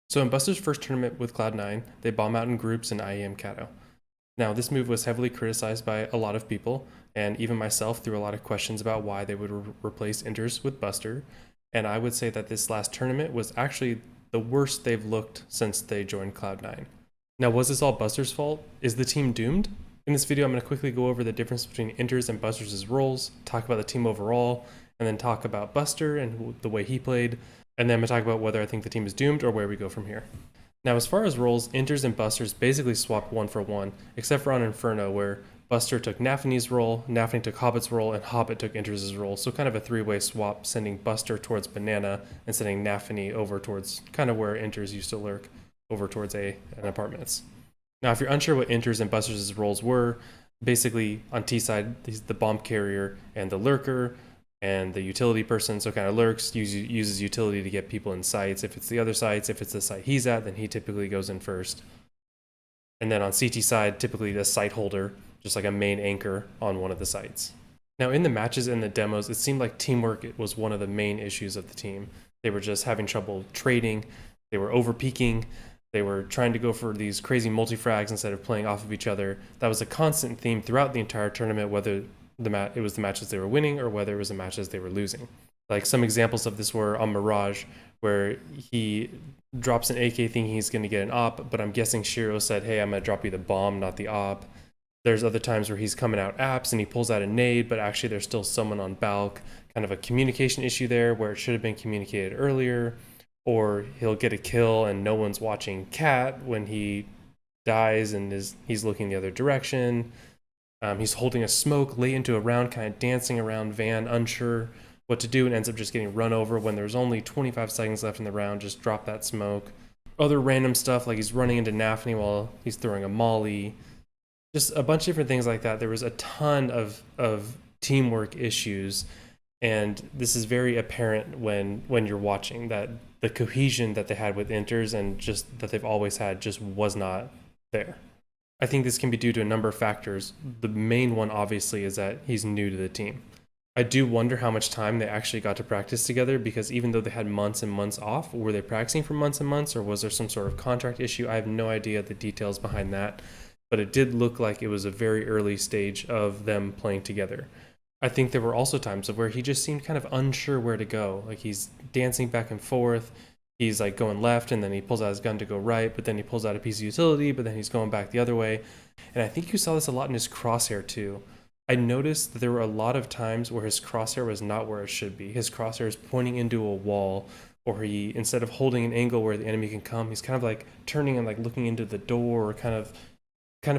So in Buster's first tournament with Cloud9, they bomb out in groups in IEM Katowice. Now, this move was heavily criticized by a lot of people, and even myself threw a lot of questions about why they would replace Inters with Buster. And I would say that this last tournament was actually the worst they've looked since they joined Cloud9. Now, was this all Buster's fault? Is the team doomed? In this video, I'm going to quickly go over the difference between Inters and Buster's roles, talk about the team overall, and then talk about Buster and the way he played, and then I'm going to talk about whether I think the team is doomed or where we go from here. Now, as far as roles, Inters and Busters basically swapped one for one, except for on Inferno, where Buster took Nafany's role, Nafany took Hobbit's role, and Hobbit took Inters' role. So kind of a three-way swap, sending Buster towards Banana and sending Nafany over towards kind of where Inters used to lurk, over towards A and apartments. Now, if you're unsure what Inters and Busters' roles were, basically on T side, he's the bomb carrier and the lurker, and the utility person, so kind of lurks, uses utility to get people in sites. If it's the other sites, if it's the site he's at, then he typically goes in first. And then on CT side, typically the site holder, just like a main anchor on one of the sites. Now in the matches and the demos, it seemed like teamwork was one of the main issues of the team. They were just having trouble trading, they were over peaking, they were trying to go for these crazy multi-frags instead of playing off of each other. That was a constant theme throughout the entire tournament, whether it was the matches they were winning or whether it was the matches they were losing. Like some examples of this were on Mirage, where he drops an AK thinking he's going to get an op, but I'm guessing Shiro said, hey, I'm going to drop you the bomb, not the op. There's other times where he's coming out apps and he pulls out a nade, but actually there's still someone on Balk. Kind of a communication issue there where it should have been communicated earlier. Or he'll get a kill and no one's watching Cat when he dies and he's looking the other direction. He's holding a smoke late into a round, kind of dancing around Van, unsure what to do, and ends up just getting run over when there's only 25 seconds left in the round. Just drop that smoke. Other random stuff, like he's running into Nafany while he's throwing a molly. Just a bunch of different things like that. There was a ton of teamwork issues, and this is very apparent when you're watching that the cohesion that they had with Inters and just that they've always had just was not there. I think this can be due to a number of factors. The main one, obviously, is that he's new to the team. I do wonder how much time they actually got to practice together, because even though they had months and months off, were they practicing for months and months, or was there some sort of contract issue? I have no idea the details behind that, but it did look like it was a very early stage of them playing together. I think there were also times of where he just seemed kind of unsure where to go. Like he's dancing back and forth. He's like going left and then he pulls out his gun to go right, but then he pulls out a piece of utility, but then he's going back the other way. And I think you saw this a lot in his crosshair too. I noticed that there were a lot of times where his crosshair was not where it should be. His crosshair is pointing into a wall, or he, instead of holding an angle where the enemy can come, he's kind of like turning and like looking into the door, or kind of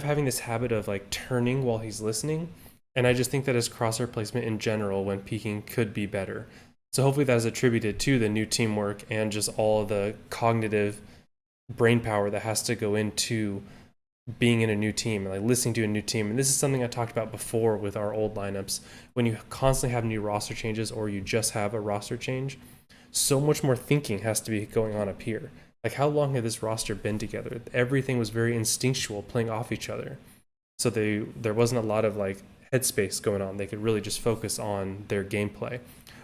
having this habit of like turning while he's listening. And I just think that his crosshair placement in general when peeking could be better. So hopefully that is attributed to the new teamwork and just all the cognitive brain power that has to go into being in a new team and like listening to a new team. And this is something I talked about before with our old lineups. When you constantly have new roster changes or you just have a roster change, so much more thinking has to be going on up here. Like how long had this roster been together? Everything was very instinctual, playing off each other. So there wasn't a lot of like headspace going on. They could really just focus on their gameplay.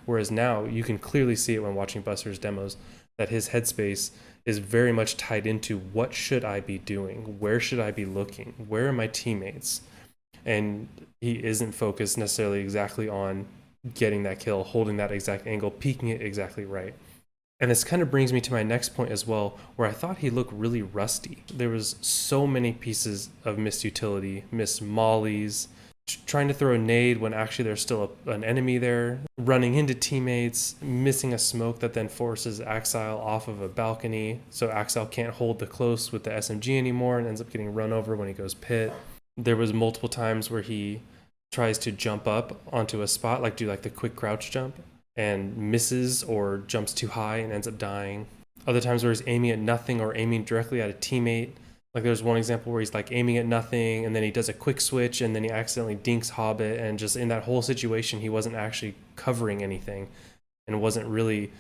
Whereas now you can clearly see it when watching Buster's demos that his headspace is very much tied into what should I be doing? Where should I be looking? Where are my teammates? And he isn't focused necessarily exactly on getting that kill, holding that exact angle, peeking it exactly right. And this kind of brings me to my next point as well, where I thought he looked really rusty. There was so many pieces of missed utility, missed mollies, trying to throw a nade when actually there's still an enemy there, running into teammates, missing a smoke that then forces Axile off of a balcony, so Axile can't hold the close with the SMG anymore and ends up getting run over when he goes pit. There was multiple times where he tries to jump up onto a spot, like do like the quick crouch jump, and misses or jumps too high and ends up dying. Other times where he's aiming at nothing or aiming directly at a teammate. Like there's one example where he's like aiming at nothing and then he does a quick switch and then he accidentally dinks Hobbit, and just in that whole situation he wasn't actually covering anything and wasn't really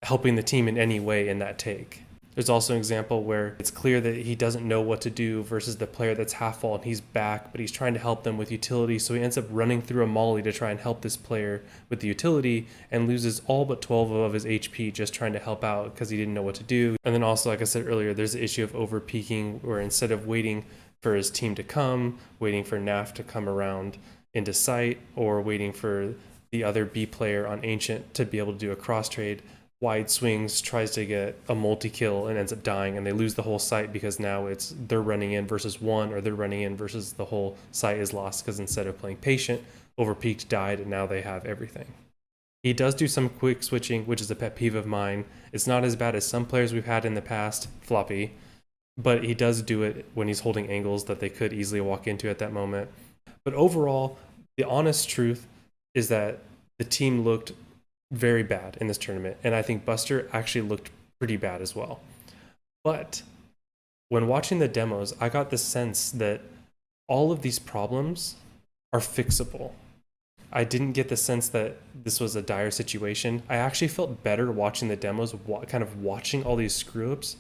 helping the team in any way in that take. There's also an example where it's clear that he doesn't know what to do versus the player that's half wall and he's back, but he's trying to help them with utility. So he ends up running through a molly to try and help this player with the utility and loses all but 12 of his HP just trying to help out because he didn't know what to do. And then also, like I said earlier, there's the issue of over peaking where instead of waiting for his team to come, waiting for NAF to come around into sight, or waiting for the other B player on Ancient to be able to do a cross trade, wide swings, tries to get a multi-kill and ends up dying, and they lose the whole site because now it's they're running in versus one, or they're running in versus the whole site is lost because instead of playing patient, overpeaked died, and now they have everything. He does do some quick switching, which is a pet peeve of mine. It's not as bad as some players we've had in the past, Floppy, but he does do it when he's holding angles that they could easily walk into at that moment. But overall, the honest truth is that the team looked very bad in this tournament, and I think Buster actually looked pretty bad as well. But when watching the demos, I got the sense that all of these problems are fixable. I didn't get the sense that this was a dire situation. I actually felt better watching the demos, kind of watching all these screw ups,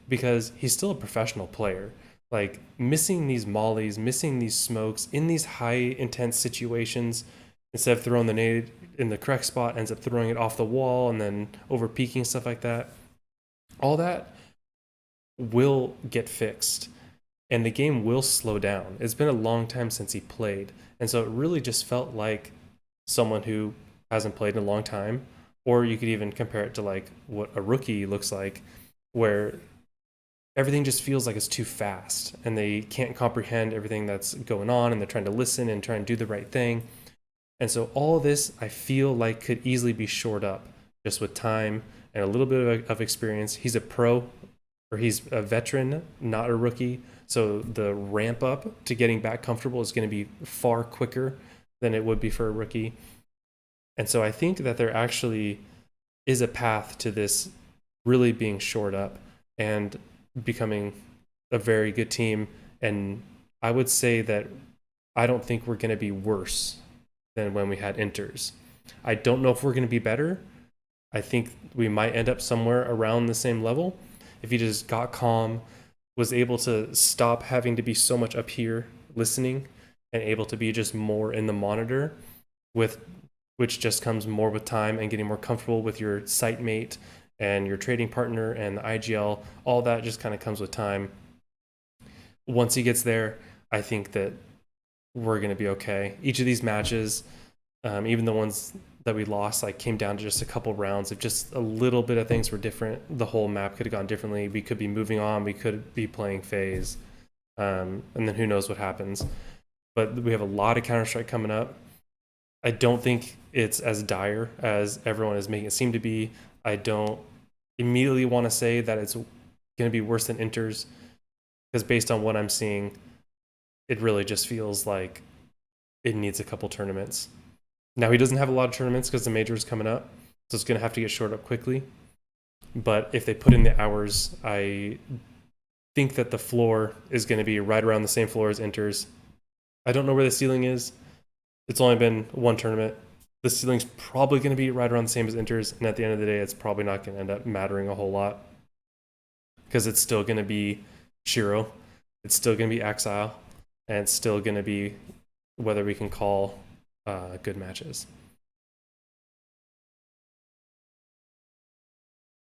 because he's still a professional player. Like, missing these mollies, missing these smokes in these high intense situations, instead of throwing the nade in the correct spot, ends up throwing it off the wall and then over peaking, stuff like that. All that will get fixed and the game will slow down. It's been a long time since he played. And so it really just felt like someone who hasn't played in a long time, or you could even compare it to like what a rookie looks like, where everything just feels like it's too fast and they can't comprehend everything that's going on, and they're trying to listen and try and do the right thing. And so all of this, I feel like, could easily be shored up just with time and a little bit of experience. He's a pro, or he's a veteran, not a rookie. So the ramp up to getting back comfortable is going to be far quicker than it would be for a rookie. And so I think that there actually is a path to this really being shored up and becoming a very good team. And I would say that I don't think we're going to be worse than when we had Inters. I don't know if we're going to be better. I think we might end up somewhere around the same level if he just got calm, was able to stop having to be so much up here listening, and able to be just more in the monitor, with which just comes more with time and getting more comfortable with your site mate and your trading partner and the IGL. All that just kind of comes with time. Once he gets there, I think that we're going to be okay. Each of these matches, even the ones that we lost, like, came down to just a couple rounds. If just a little bit of things were different, the whole map could have gone differently. We could be moving on. We could be playing phase. And then who knows what happens. But we have a lot of Counter-Strike coming up. I don't think it's as dire as everyone is making it seem to be. I don't immediately want to say that it's going to be worse than Inters, because based on what I'm seeing, it really just feels like it needs a couple tournaments. Now, he doesn't have a lot of tournaments because the major is coming up, so it's going to have to get shored up quickly. But if they put in the hours, I think that the floor is going to be right around the same floor as Inters. I don't know where the ceiling is. It's only been one tournament. The ceiling's probably going to be right around the same as Inters, and at the end of the day, it's probably not going to end up mattering a whole lot, because it's still going to be Shiro, it's still going to be Exile, and it's still going to be whether we can call good matches.